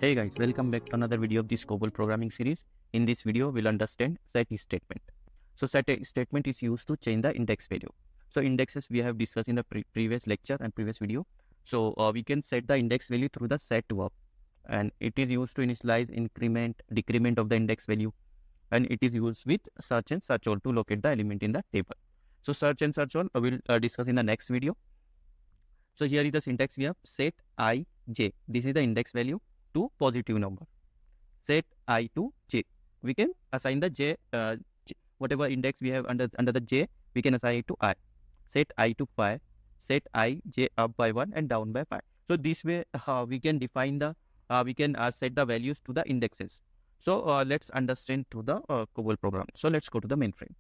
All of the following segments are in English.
Hey guys, welcome back to another video of this COBOL programming series. In this video, we'll understand set statement. So set statement is used to change the index value. So indexes we have discussed in the previous lecture and previous video. So we can set the index value through the set verb, and it is used to initialize, increment, decrement of the index value, and it is used with search and search all to locate the element in the table. So search and search all we'll discuss in the next video. So here is the syntax we have: set I j. This is the index value to positive number. Set I to j. We can assign the j, whatever index we have under the j, we can assign it to I. Set I to 5. Set I j up by 1 and down by 5. So this way we can define the we can set the values to the indexes. So let's understand to the COBOL program. So let's go to the mainframe.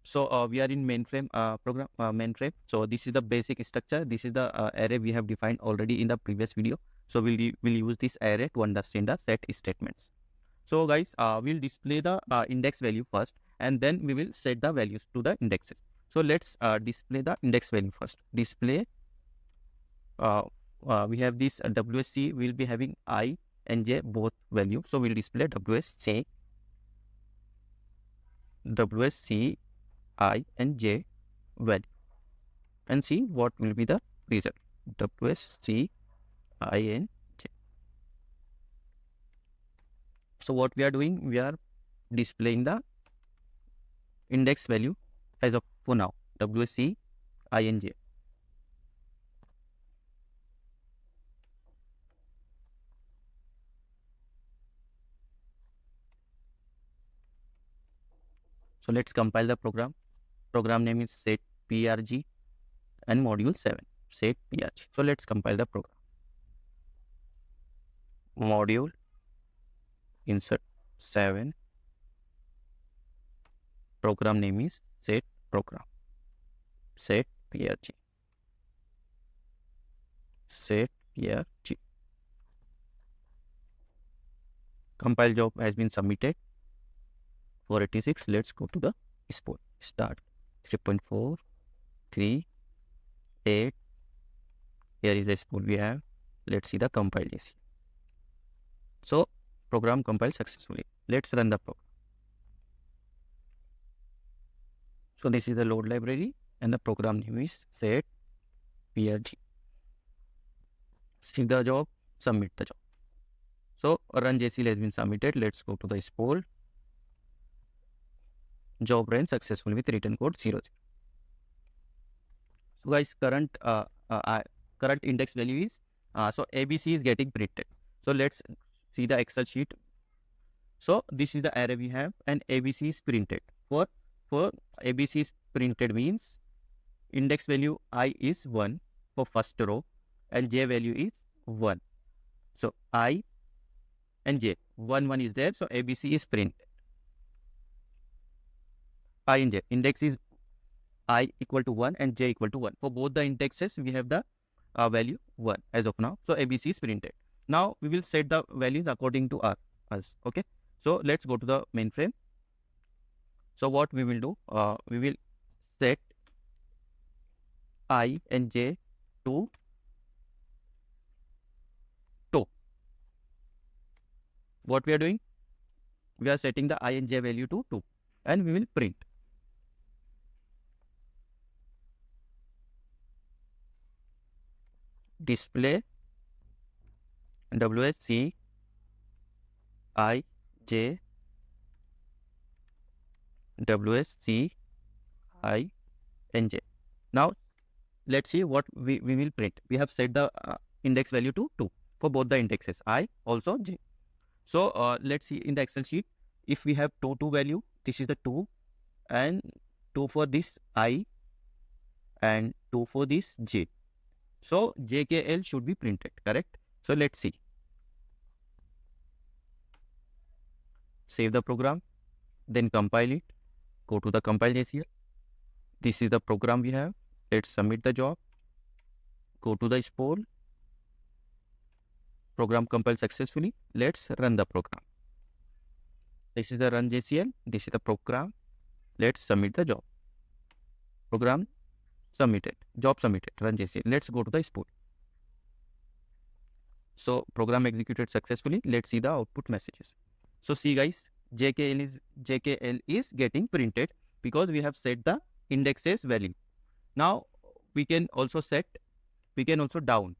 So we are in mainframe program mainframe. So this is the basic structure. This is the array we have defined already in the previous video. So we'll use this array to understand the set statements. So guys, we'll display the index value first, and then we will set the values to the indexes. So let's display the index value first. Display. We have this WSC will be having I and j both value. So we'll display WSC I and j value, and see what will be the result. WSC I and j. So what we are doing, we are displaying the index value as of for now, WSC I and j. So let's compile the program. Program name is set prg and module 7 set prg. So let's compile the program. Module insert 7. Program name is set program. Set prg. Set prg. Compile job has been submitted. 486. Let's go to the export. Start 3.4, 3, 8. Here is the export we have. Let's see the compilation. So program compiled successfully. Let's run the program. So this is the load library, and the program name is set prg. See the job, submit the job. So run JCL has been submitted. Let's go to the export. Job ran successfully with return code 00. So guys, current index value is so ABC is getting printed. So let's see the Excel sheet. So this is the array we have, and ABC is printed. For ABC is printed means index value I is 1 for first row, and j value is 1. So I and j 1 is there. So ABC is printed. I and j, index is I equal to 1 and j equal to 1. For both the indexes, we have the value 1 as of now. So ABC is printed. Now we will set the values according to us. Okay. So let's go to the mainframe. So what we will do, we will set I and j to 2. What we are doing, we are setting the I and j value to 2, and we will print. Display WSC I j WSC I and j. Now let's see what we will print. We have set the index value to 2 for both the indexes I also j. So let's see in the Excel sheet, if we have 2 value, this is the 2, and 2 for this I and 2 for this j. So JKL should be printed, correct? So let's see. Save the program, then compile it. Go to the compile JCL. This is the program we have. Let's submit the job. Go to the export. Program compiled successfully. Let's run the program. This is the run JCL. This is the program. Let's submit the job. Program submitted. Job submitted. Run JCL. Let's go to the export. So program executed successfully. Let's see the output messages. So see guys, JKL is getting printed because we have set the indexes value. Now we can also down.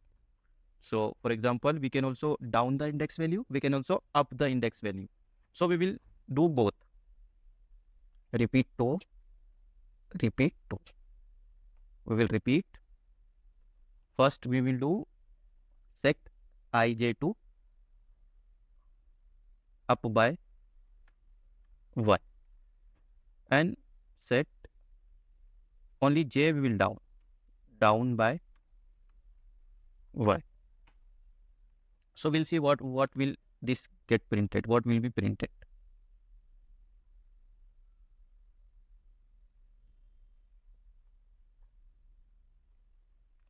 So for example, we can also down the index value. We can also up the index value. So we will do both. Repeat to. We will repeat. First we will do set ij to up by 1 and set only j we will down by 1. So we'll see what will this get printed, what will be printed.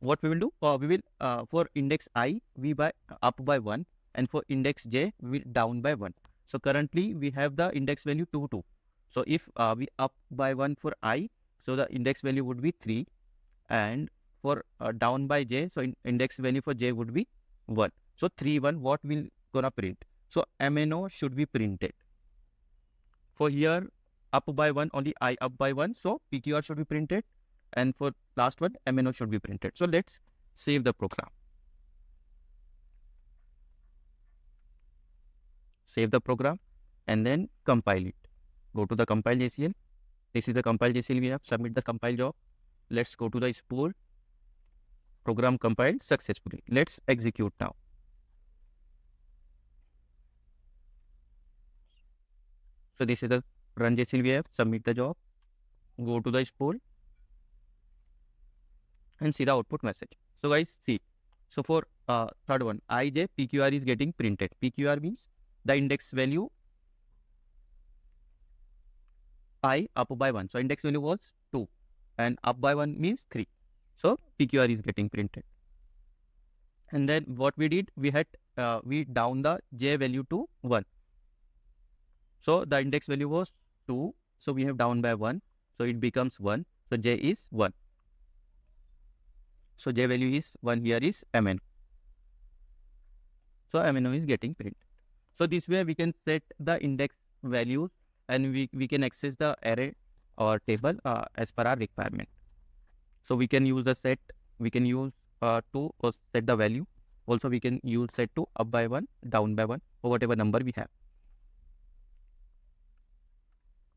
What we will do, we will for index I we by up by 1 and for index j we will down by 1. So currently we have the index value 2 2. So if we up by 1 for I, so the index value would be 3, and for down by j, so index value for j would be 1. So 3 1, what will gonna print? So MNO should be printed. For here up by 1, only I up by 1, so PQR should be printed, and for last one MNO should be printed. So let's save the program. Save the program and then compile it. Go to the compile JCL. This is the compile JCL we have. Submit the compile job. Let's go to the spool. Program compiled successfully. Let's execute now. So this is the run JCL we have. Submit the job. Go to the spool and see the output message. So guys, see. So for third one, IJ PQR is getting printed. PQR means the index value I up by 1. So index value was 2 and up by 1 means 3. So PQR is getting printed. And then what we did, we down the j value to 1. So the index value was 2. So we have down by 1. So it becomes 1. So j is 1. So j value is 1. Here is MN. So MNO is getting printed. So this way we can set the index values and we can access the array or table as per our requirement. So we can use the set, we can use to set the value. Also we can use set to up by 1, down by 1, or whatever number we have.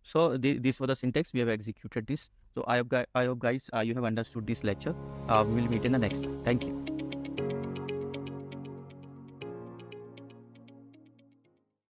So this was the syntax. We have executed this. So I hope guys you have understood this lecture. We will meet in the next one. Thank you.